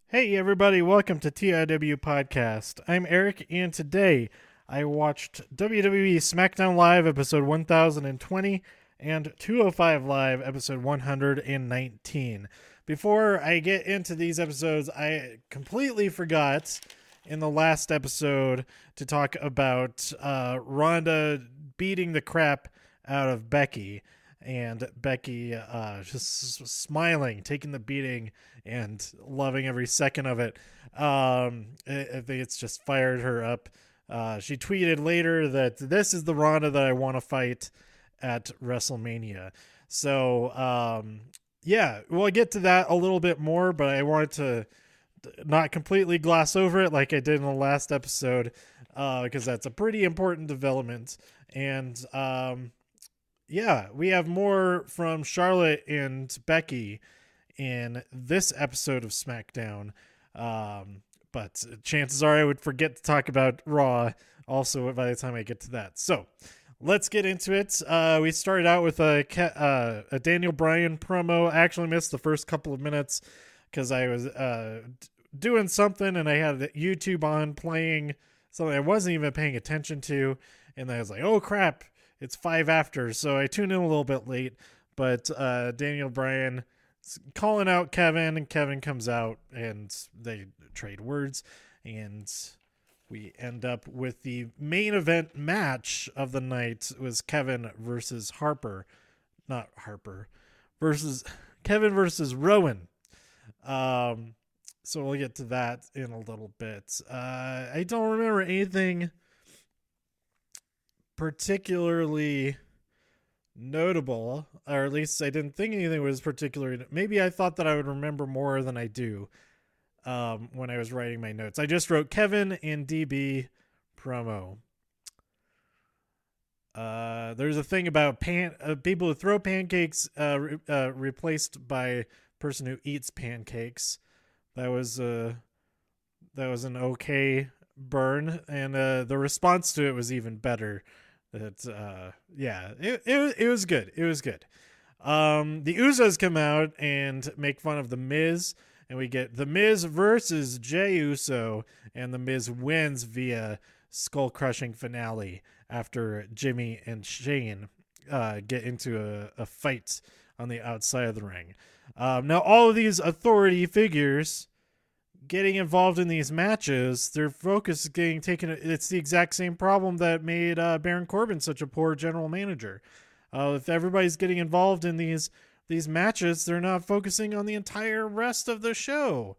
Hey everybody, welcome to TIW Podcast. I'm Eric, and today I watched WWE SmackDown Live episode 1020 and 205 Live episode 119. Before I get into these episodes, I completely forgot in the last episode to talk about Ronda beating the crap out of Becky, and Becky just smiling, taking the beating, and loving every second of it. I think it's just fired her up. She tweeted later that this is the Ronda that I want to fight at WrestleMania. So, yeah, we'll get to that a little bit more, but I wanted to not completely gloss over it like I did in the last episode, because that's a pretty important development. And yeah, we have more from Charlotte and Becky in this episode of SmackDown. But chances are I would forget to talk about Raw also by the time I get to that. So let's get into it. We started out with a Daniel Bryan promo. I actually missed the first couple of minutes because I was doing something and I had YouTube on playing something I wasn't even paying attention to. And I was like, oh crap, it's 5 after. So I tuned in a little bit late. But Daniel Bryan calling out Kevin, and Kevin comes out and they trade words, and we end up with the main event match of the night. It was Kevin versus versus Kevin versus Rowan. So we'll get to that in a little bit. I don't remember anything particularly notable, or at least I didn't think anything was particularly. Maybe I thought that I would remember more than I do when I was writing my notes. I just wrote Kevin and DB promo. There's a thing about people who throw pancakes replaced by person who eats pancakes. That was an okay burn, and the response to it was even better. It was good. It was good. The Usos come out and make fun of the Miz, and we get the Miz versus Jey Uso, and the Miz wins via skull crushing finale after Jimmy and Shane get into a fight on the outside of the ring. Now all of these authority figures getting involved in these matches, their focus is getting taken. It's the exact same problem that made Baron Corbin such a poor general manager. If everybody's getting involved in these matches, they're not focusing on the entire rest of the show,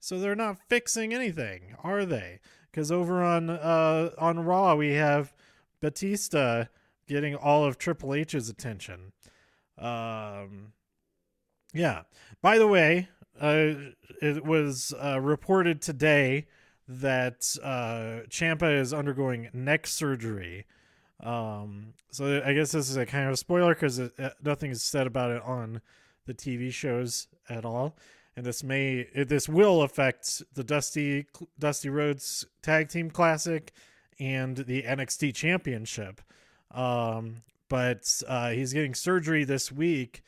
so they're not fixing anything, are they? Because over on Raw, we have Batista getting all of Triple H's attention. Yeah. By the way, it was reported today that Ciampa is undergoing neck surgery. So I guess this is a kind of a spoiler because nothing is said about it on the TV shows at all. And this will affect the Dusty Rhodes Tag Team Classic and the NXT Championship. But he's getting surgery this week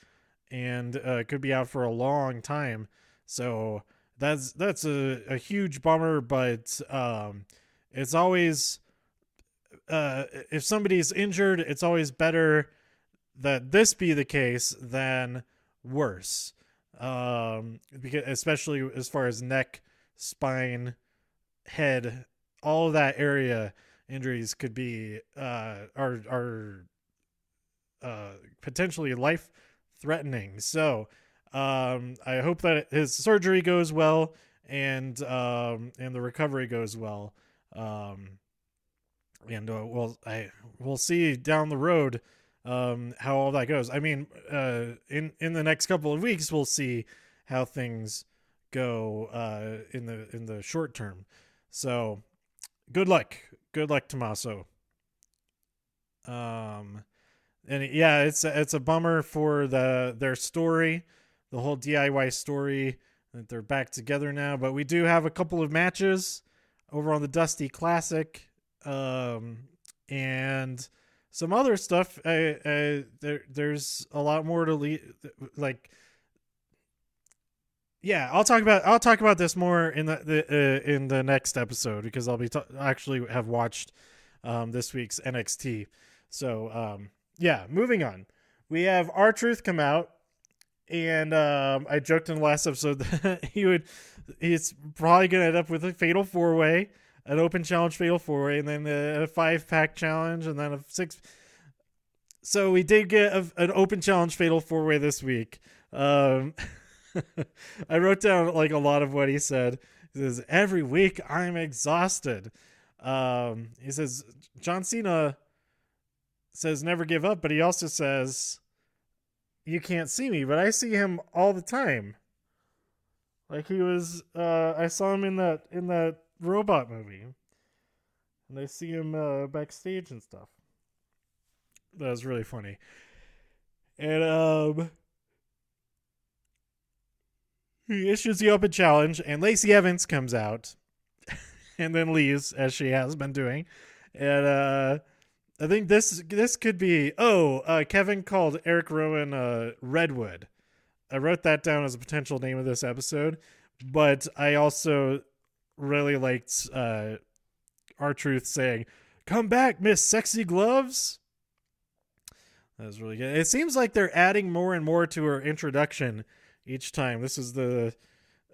and could be out for a long time. So that's a huge bummer, but it's always if somebody's injured, it's always better that this be the case than worse. Because especially as far as neck, spine, head, all of that area injuries could be are potentially life threatening. So I hope that his surgery goes well and the recovery goes well. And we'll see down the road how all that goes. I mean, in the next couple of weeks, we'll see how things go in the short term. So good luck, Tommaso. And yeah, it's a bummer for their story, the whole DIY story, that they're back together now. But we do have a couple of matches over on the Dusty Classic, and some other stuff. There's a lot more to like. Yeah, I'll talk about this more in in the next episode because I'll be actually have watched this week's NXT. So yeah, moving on. We have R-Truth come out, and I joked in the last episode that he's probably gonna end up with a fatal 4-way, an open challenge fatal 4-way, and then a 5-pack challenge, and then a 6. So we did get an open challenge fatal 4-way this week. Um, I wrote down like a lot of what he said. He says, "Every week I'm exhausted." He says John Cena says never give up, but he also says you can't see me, but I see him all the time. Like he was I saw him in that robot movie. And I see him backstage and stuff. That was really funny. And he issues the open challenge, and Lacey Evans comes out and then leaves, as she has been doing. And I think this could be. Kevin called Eric Rowan Redwood. I wrote that down as a potential name of this episode, but I also really liked R-Truth saying, "Come back, Miss Sexy Gloves." That was really good. It seems like they're adding more and more to her introduction each time. This is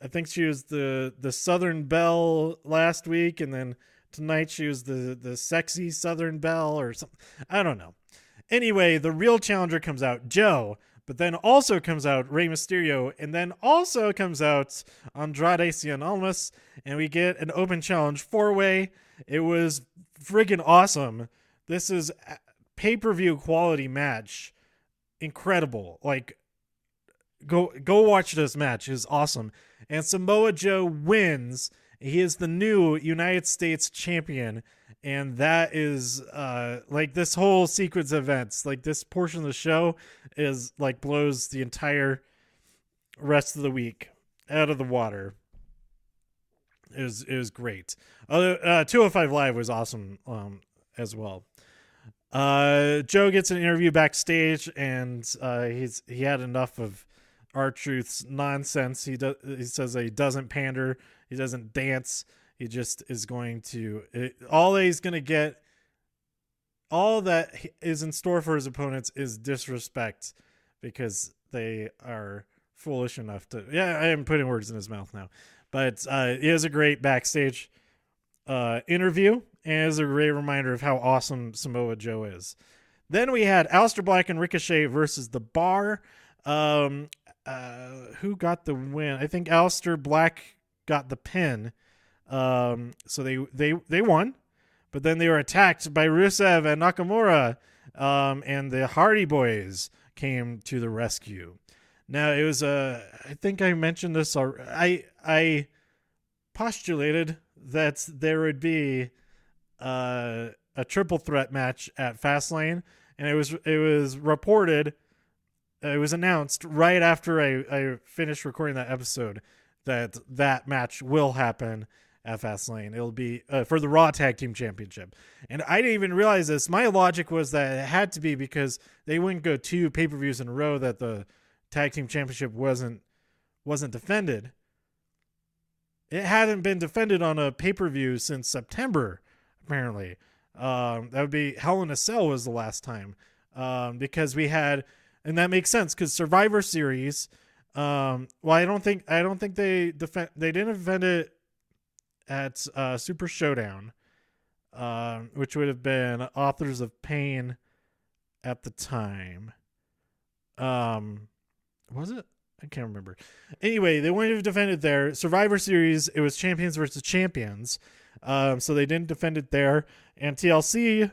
I think she was the Southern Belle last week, and then tonight she was the sexy Southern Belle or something. I don't know. Anyway, the real challenger comes out, Joe, but then also comes out Rey Mysterio, and then also comes out Andrade Cien Almas, and we get an open challenge 4-way. It was friggin' awesome. This is pay-per-view quality match. Incredible. Like, go watch this match. It's awesome. And Samoa Joe wins. He is the new United States champion. And that is like this whole sequence of events, like this portion of the show is like blows the entire rest of the week out of the water. It was great. 205 Live was awesome as well. Joe gets an interview backstage, and he had enough of R-Truth's nonsense. He says that he doesn't pander, he doesn't dance. He just is going to all he's going to get. All that is in store for his opponents is disrespect because they are foolish enough to. Yeah, I am putting words in his mouth now, but it is a great backstage interview, and is a great reminder of how awesome Samoa Joe is. Then we had Aleister Black and Ricochet versus The Bar. Who got the win? I think Aleister Black got the pin. So they won, but then they were attacked by Rusev and Nakamura, and the Hardy Boys came to the rescue. Now it was I think I mentioned this already. I postulated that there would be a triple threat match at Fastlane, and it was reported, it was announced right after I finished recording that episode that match will happen at Fastlane. It'll be for the Raw Tag Team Championship. And I didn't even realize this. My logic was that it had to be because they wouldn't go 2 pay-per-views in a row that the Tag Team Championship wasn't defended. It hadn't been defended on a pay-per-view since September, apparently. That would be Hell in a Cell was the last time. Because we had, and that makes sense because Survivor Series, well, I don't think they didn't defend it at Super Showdown, which would have been Authors of Pain at the time. Was it? I can't remember. Anyway, they wouldn't have defended there. Survivor Series, it was champions versus champions. So they didn't defend it there. And TLC,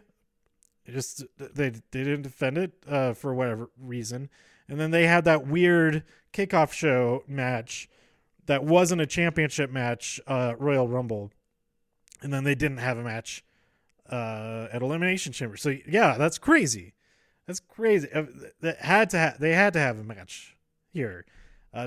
they didn't defend it for whatever reason. And then they had that weird kickoff show match that wasn't a championship match, Royal Rumble. And then they didn't have a match at Elimination Chamber. So yeah, that's crazy. That's crazy. They had to have a match here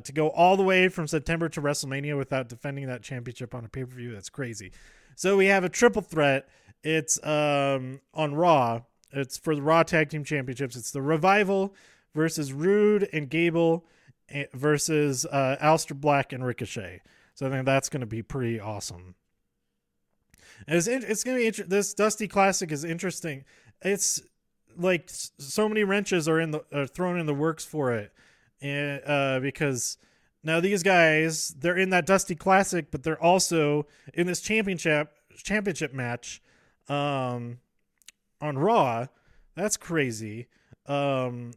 to go all the way from September to WrestleMania without defending that championship on a pay-per-view. That's crazy. So we have a triple threat. It's on Raw. It's for the Raw Tag Team Championships. It's the Revival versus Rude and Gable versus Aleister Black and Ricochet. So I think that's going to be pretty awesome. It's going to be this Dusty Classic is interesting. It's like so many wrenches are thrown in the works for it, and because now these guys, they're in that Dusty Classic, but they're also in this championship match on Raw. That's crazy. And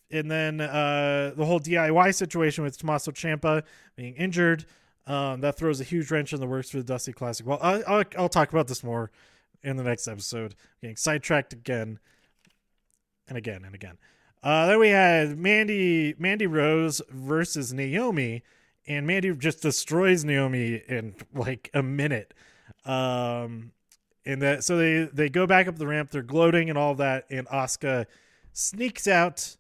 then the whole DIY situation with Tommaso Ciampa being injured, that throws a huge wrench in the works for the Dusty Classic. Well, I'll talk about this more in the next episode. Getting sidetracked again and again and again. Then we had Mandy Rose versus Naomi, and Mandy just destroys Naomi in like a minute. And that, so they go back up the ramp. They're gloating and all that, and Asuka sneaks out.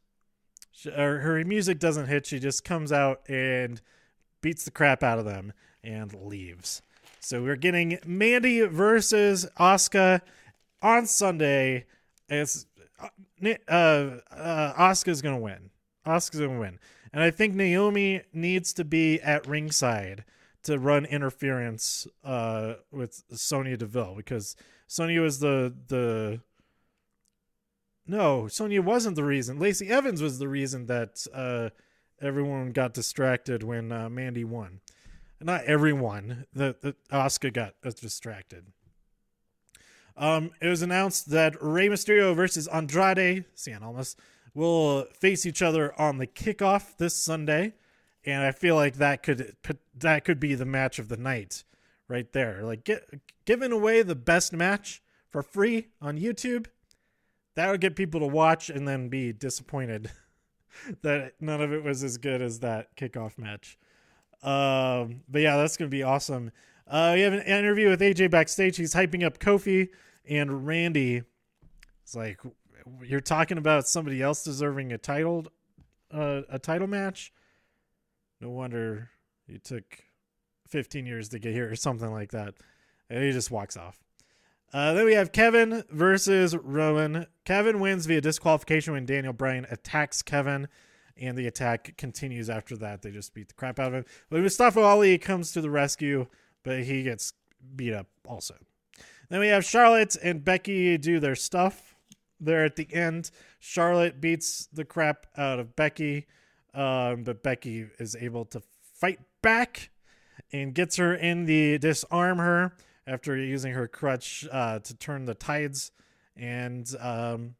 Her music doesn't hit. She just comes out and beats the crap out of them and leaves. So we're getting Mandy versus Asuka on Sunday. It's Asuka's gonna win. And I think Naomi needs to be at ringside to run interference with Sonya Deville, because Sonya was Sonya wasn't the reason. Lacey Evans was the reason that everyone got distracted when Mandy won. Not everyone. The Asuka got distracted. It was announced that Rey Mysterio versus Andrade Cien Almas will face each other on the kickoff this Sunday, and I feel like that could be the match of the night right there. Like giving away the best match for free on YouTube, that would get people to watch and then be disappointed that none of it was as good as that kickoff match. But yeah, that's going to be awesome. We have an interview with AJ backstage. He's hyping up Kofi, and Randy is like, "You're talking about somebody else deserving a title match? No wonder you took 15 years to get here," or something like that. And he just walks off. Then we have Kevin versus Rowan. Kevin wins via disqualification when Daniel Bryan attacks Kevin, and the attack continues after that. They just beat the crap out of him. But Mustafa Ali comes to the rescue, but he gets beat up also. Then we have Charlotte and Becky do their stuff there at the end. Charlotte beats the crap out of Becky, but Becky is able to fight back and gets her in the disarm her after using her crutch to turn the tides. And it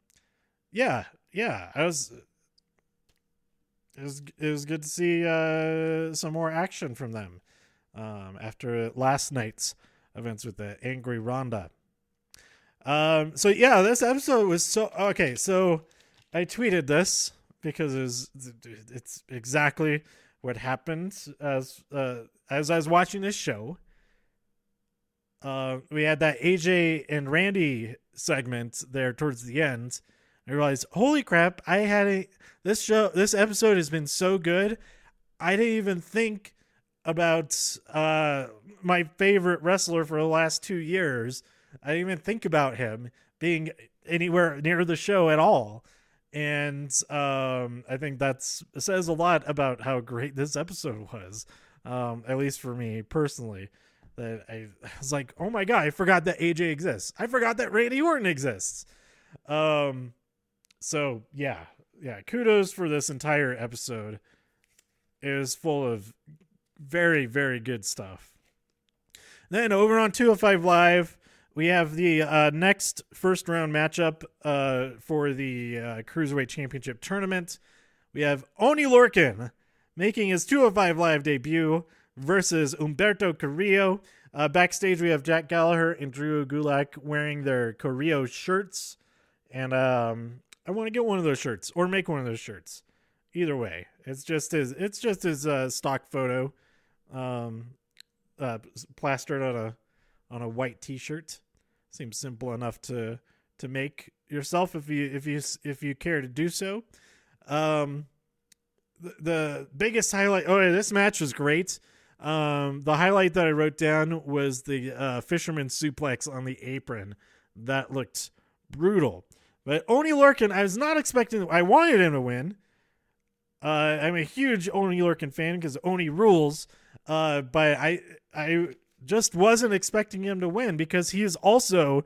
was good to see some more action from them after last night's events with the Angry Ronda. So yeah, this episode was so okay. So I tweeted this because it's exactly what happened as I was watching this show. We had that AJ and Randy segment there towards the end. I realized, holy crap! This episode has been so good. I didn't even think about my favorite wrestler for the last 2 years. I didn't even think about him being anywhere near the show at all. And I think that says a lot about how great this episode was, at least for me personally. That I was like, oh my God, I forgot that AJ exists. I forgot that Randy Orton exists. So yeah, kudos for this entire episode. It was full of very, very good stuff. Then over on 205 Live, we have the next first round matchup for the Cruiserweight Championship tournament. We have Oney Lorcan making his 205 Live debut versus Humberto Carrillo. Backstage, we have Jack Gallagher and Drew Gulak wearing their Carrillo shirts. And I want to get one of those shirts or make one of those shirts. Either way, it's just his stock photo plastered on a white T-shirt. Seems simple enough to make yourself if you care to do so. The biggest highlight. Oh, yeah, this match was great. The highlight that I wrote down was the fisherman suplex on the apron. That looked brutal. But Oney Lorcan, I was not expecting. I wanted him to win. I'm a huge Oni Lorcan fan because Oni rules. But I just wasn't expecting him to win because he is also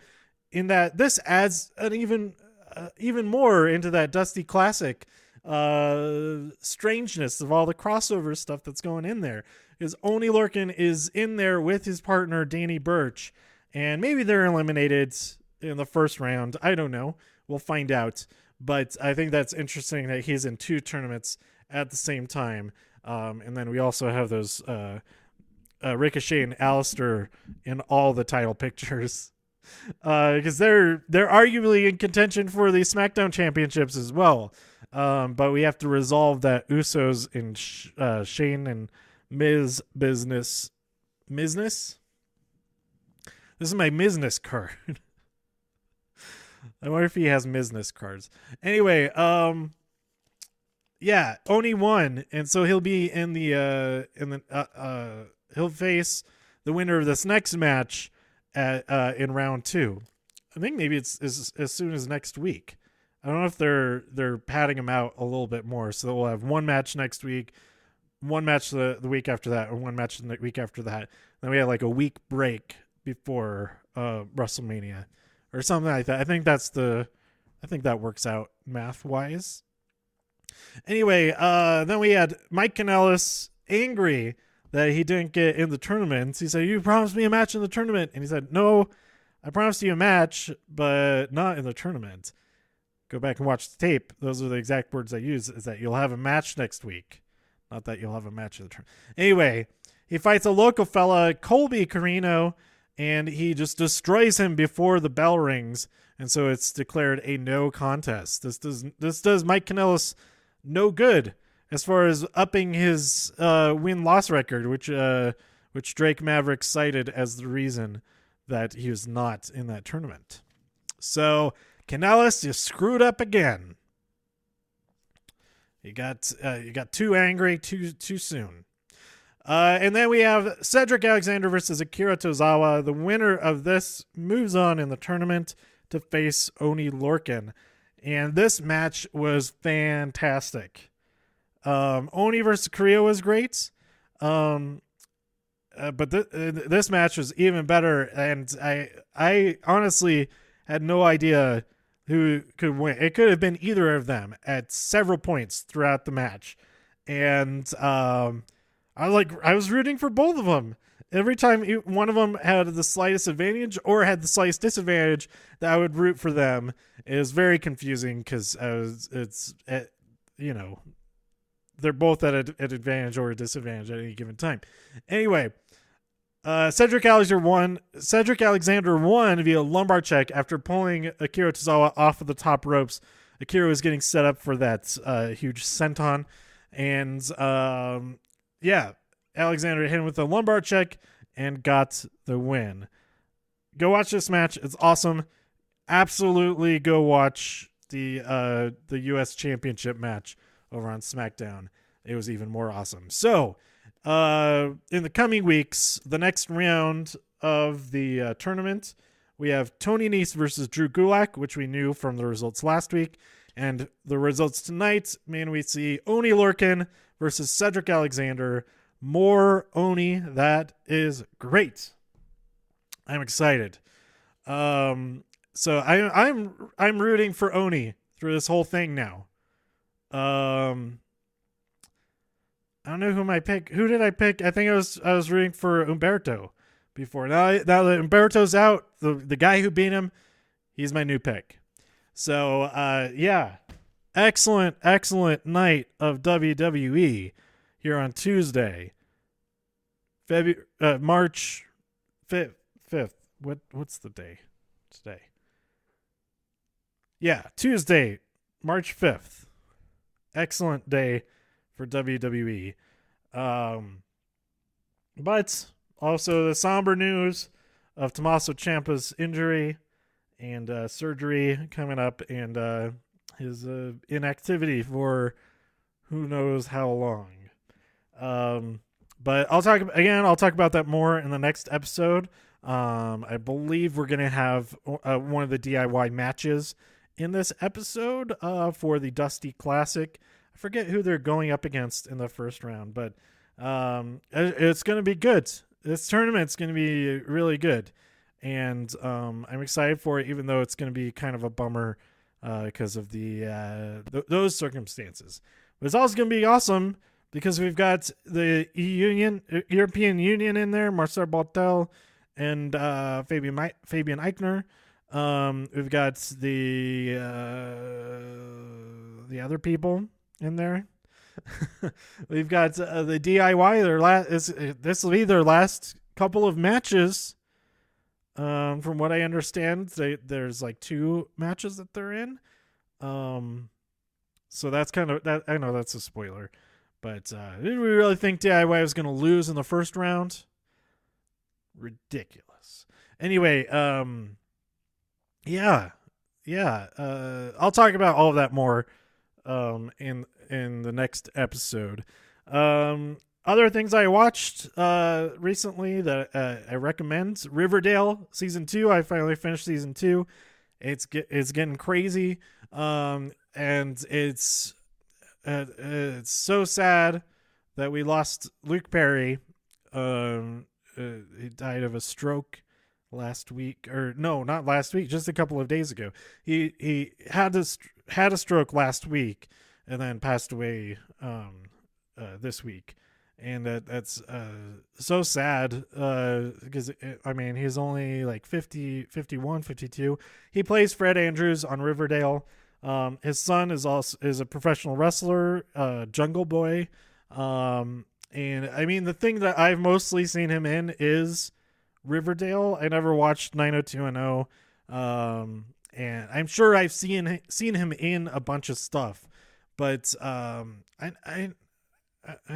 in that. This adds an even more into that Dusty Classic strangeness of all the crossover stuff that's going in there. Because Oni Lorcan is in there with his partner Danny Burch, and maybe they're eliminated in the first round. I don't know. We'll find out. But I think that's interesting that he's in two tournaments at the same time. And then we also have those Ricochet and Alistair in all the title pictures. Because they're arguably in contention for the SmackDown championships as well. But we have to resolve that Usos and Shane and Miz business. Mizness? This is my Mizness card. I wonder if he has Mizness cards. Anyway, yeah, Oni won, and so he'll be in the he'll face the winner of this next match in round 2. I think maybe it's as soon as next week. I don't know if they're padding him out a little bit more, so we'll have one match next week, one match the week after that, or one match the week after that. Then we have like a week break before WrestleMania or something like that. I think that works out math wise. Anyway, then we had Mike Kanellis angry that he didn't get in the tournament. He said, "You promised me a match in the tournament," and he said, "No, I promised you a match, but not in the tournament." Go back and watch the tape. Those are the exact words I use, is that you'll have a match next week. Not that you'll have a match in the tournament. Anyway, he fights a local fella, Colby Carino, and he just destroys him before the bell rings. And so it's declared a no contest. This does Mike Kanellis no good as far as upping his win-loss record, which Drake Maverick cited as the reason that he was not in that tournament. So Kanellis is screwed up again. You got too angry too soon. And then we have Cedric Alexander versus Akira Tozawa. The winner of this moves on in the tournament to face Oni Lorcan. And this match was fantastic. Oni versus Korea was great. But this match was even better. And I honestly had no idea who could win. It could have been either of them at several points throughout the match. And I was rooting for both of them. Every time one of them had the slightest advantage or had the slightest disadvantage, that I would root for them. It was very confusing because they're both at an advantage or a disadvantage at any given time. Anyway, Cedric Alexander won via lumbar check after pulling Akira Tozawa off of the top ropes. Akira was getting set up for that huge senton, and Alexander hit him with a lumbar check and got the win. Go watch this match. It's awesome. Absolutely go watch the U.S. Championship match over on SmackDown. It was even more awesome. So, in the coming weeks, the next round of the tournament, we have Tony Nese versus Drew Gulak, which we knew from the results last week. And the results tonight, we see Oni Lorcan versus Cedric Alexander. More Oni. That is great. I'm excited. So I'm rooting for Oni through this whole thing now. I don't know who I pick. Who did I pick? I think I was rooting for Humberto before. Now that Humberto's out, the guy who beat him, he's my new pick. So excellent night of WWE here on Tuesday, March 5th. What's the day today? Yeah, Tuesday, March 5th. Excellent day for WWE. But also the somber news of Tommaso Ciampa's injury and surgery coming up, and his inactivity for who knows how long. But I'll talk about that more in the next episode. I believe we're going to have one of the DIY matches in this episode for the Dusty Classic. I forget who they're going up against in the first round, but it's going to be good. This tournament's going to be really good, and I'm excited for it, even though it's going to be kind of a bummer because of those circumstances. But it's also going to be awesome because we've got the European Union in there, Marcel Bartel and Fabian Eichner. We've got the other people in there. We've got the DIY. This will be their last couple of matches. From what I understand, there's like 2 matches that they're in. So that's kind of that. I know that's a spoiler, but did we really think DIY was going to lose in the first round? Ridiculous. Anyway, yeah. I'll talk about all of that more in the next episode. Other things I watched recently that I recommend: Riverdale season 2. I finally finished season 2. It's getting crazy, and it's so sad that we lost Luke Perry. He died of a stroke last week, or no, not last week, just a couple of days ago. He had a stroke last week and then passed away this week. And that's so sad because, I mean, he's only like 50, 51, 52. He plays Fred Andrews on Riverdale. His son is a professional wrestler, Jungle Boy. And I mean, the thing that I've mostly seen him in is Riverdale. I never watched 90210. And I'm sure I've seen him in a bunch of stuff, but I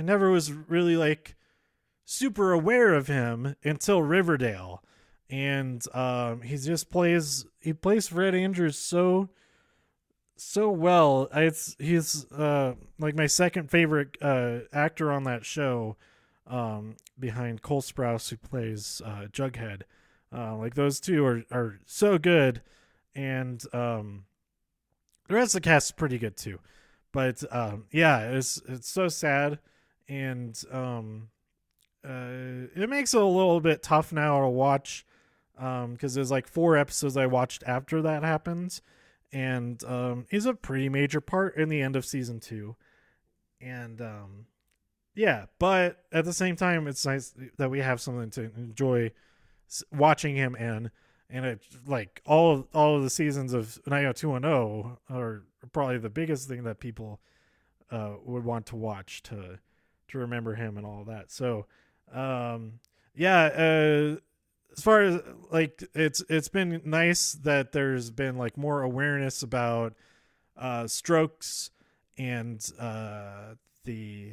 never was really like super aware of him until Riverdale, and he plays Fred Andrews so well. He's like my second favorite actor on that show, behind Cole Sprouse, who plays Jughead. Like those two are so good, and the rest of the cast is pretty good too. But yeah, it's so sad, and it makes it a little bit tough now to watch, because there's like 4 episodes I watched after that happened, and he's a pretty major part in the end of season 2, and yeah. But at the same time, it's nice that we have something to enjoy watching him in. And it, like, all of the seasons of 90210 are probably the biggest thing that people would want to watch to remember him and all that. So, yeah, as far as like, it's been nice that there's been like more awareness about strokes and the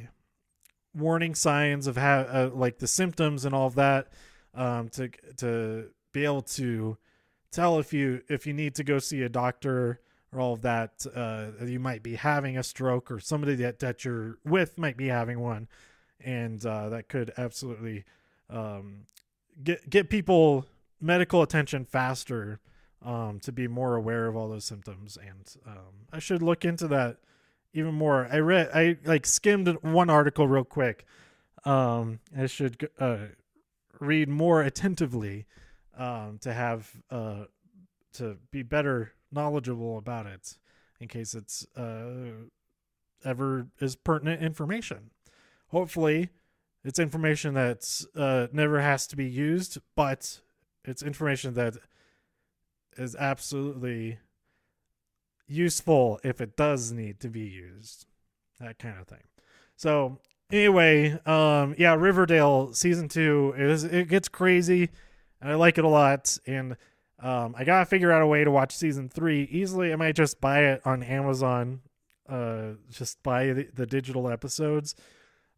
warning signs of how like the symptoms and all of that, to be able to tell if you need to go see a doctor or all of that, you might be having a stroke, or somebody that you're with might be having one, and that could absolutely get people medical attention faster, to be more aware of all those symptoms. And I should look into that even more. I like skimmed one article real quick. I should read more attentively, to have to be better knowledgeable about it, in case it's ever is pertinent information. Hopefully it's information that's never has to be used, but it's information that is absolutely useful if it does need to be used, that kind of thing. So anyway, yeah, Riverdale season 2 it gets crazy, and I like it a lot. And I gotta figure out a way to watch season 3 easily. I might just buy it on Amazon, just buy the digital episodes,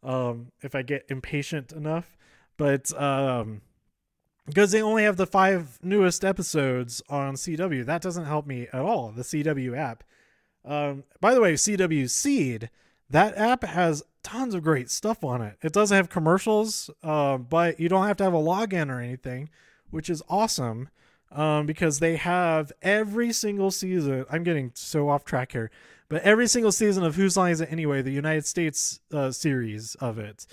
if I get impatient enough. But because they only have the 5 newest episodes on CW, that doesn't help me at all. The CW app. By the way, CW Seed, that app has tons of great stuff on it. It doesn't have commercials, but you don't have to have a login or anything, which is awesome, because they have every single season. I'm getting so off track here, But every single season of Whose Line Is It Anyway, the United States series of it,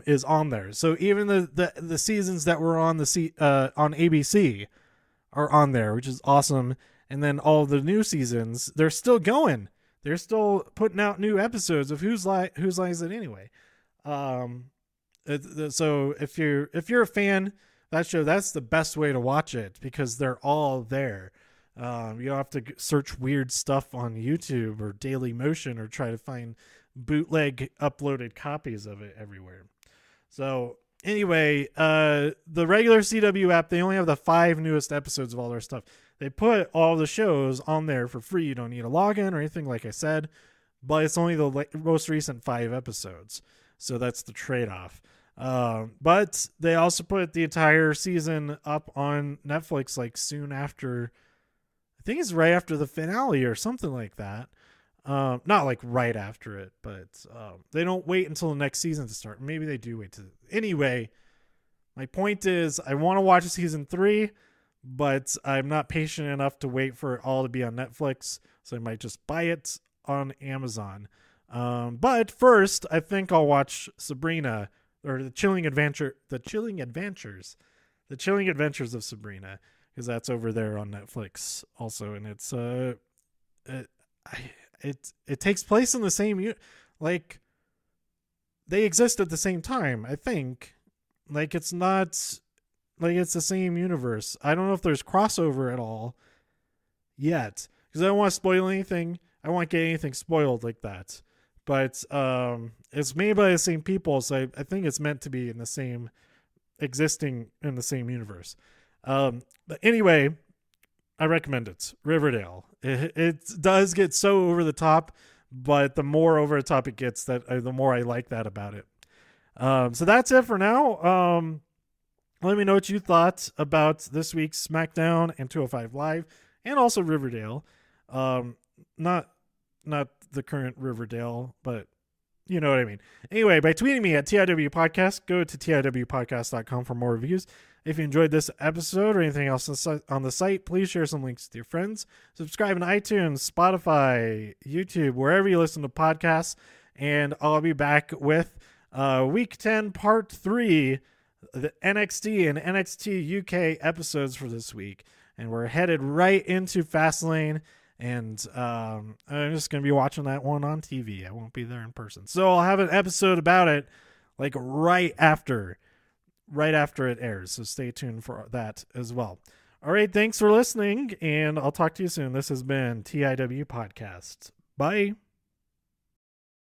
is on there. So even the seasons that were on on ABC are on there, which is awesome. And then all the new seasons, they're still going. They're still putting out new episodes of Whose Line Is It Anyway. So if you're a fan of that show, that's the best way to watch it because they're all there. You don't have to search weird stuff on YouTube or Daily Motion or try to find bootleg uploaded copies of it everywhere. So anyway, the regular CW app, they only have the 5 newest episodes of all their stuff. They put all the shows on there for free. You don't need a login or anything, like I said, but it's only the most recent 5 episodes. So that's the trade-off. But they also put the entire season up on Netflix like soon after, I think it's right after the finale or something like that. Not like right after it, but they don't wait until the next season to start. Maybe they do wait to. Anyway, my point is I want to watch season 3, but I'm not patient enough to wait for it all to be on Netflix, so I might just buy it on Amazon. But first, I think I'll watch Sabrina, or the Chilling Adventures of Sabrina, because that's over there on Netflix also, and it's it takes place in the same like they exist at the same time. I think like it's not like it's the same universe. I don't know if there's crossover at all yet because I don't want to spoil anything. I won't get anything spoiled like that. But it's made by the same people, so I think it's meant to be in the same, existing in the same universe. But anyway, I recommend it. Riverdale. It does get so over the top, but the more over the top it gets, the more I like that about it. So that's it for now. Let me know what you thought about this week's SmackDown and 205 Live, and also Riverdale. Not the current Riverdale, but you know what I mean. Anyway, by tweeting me at TIW Podcast, go to TIWpodcast.com for more reviews. If you enjoyed this episode or anything else on the site, please share some links with your friends. Subscribe on iTunes, Spotify, YouTube, wherever you listen to podcasts. And I'll be back with Week 10, Part 3, the NXT and NXT UK episodes for this week. And we're headed right into Fastlane. And I'm just going to be watching that one on TV. I won't be there in person. So I'll have an episode about it like right after it airs. So stay tuned for that as well. All right. Thanks for listening, and I'll talk to you soon. This has been TIW Podcast. Bye.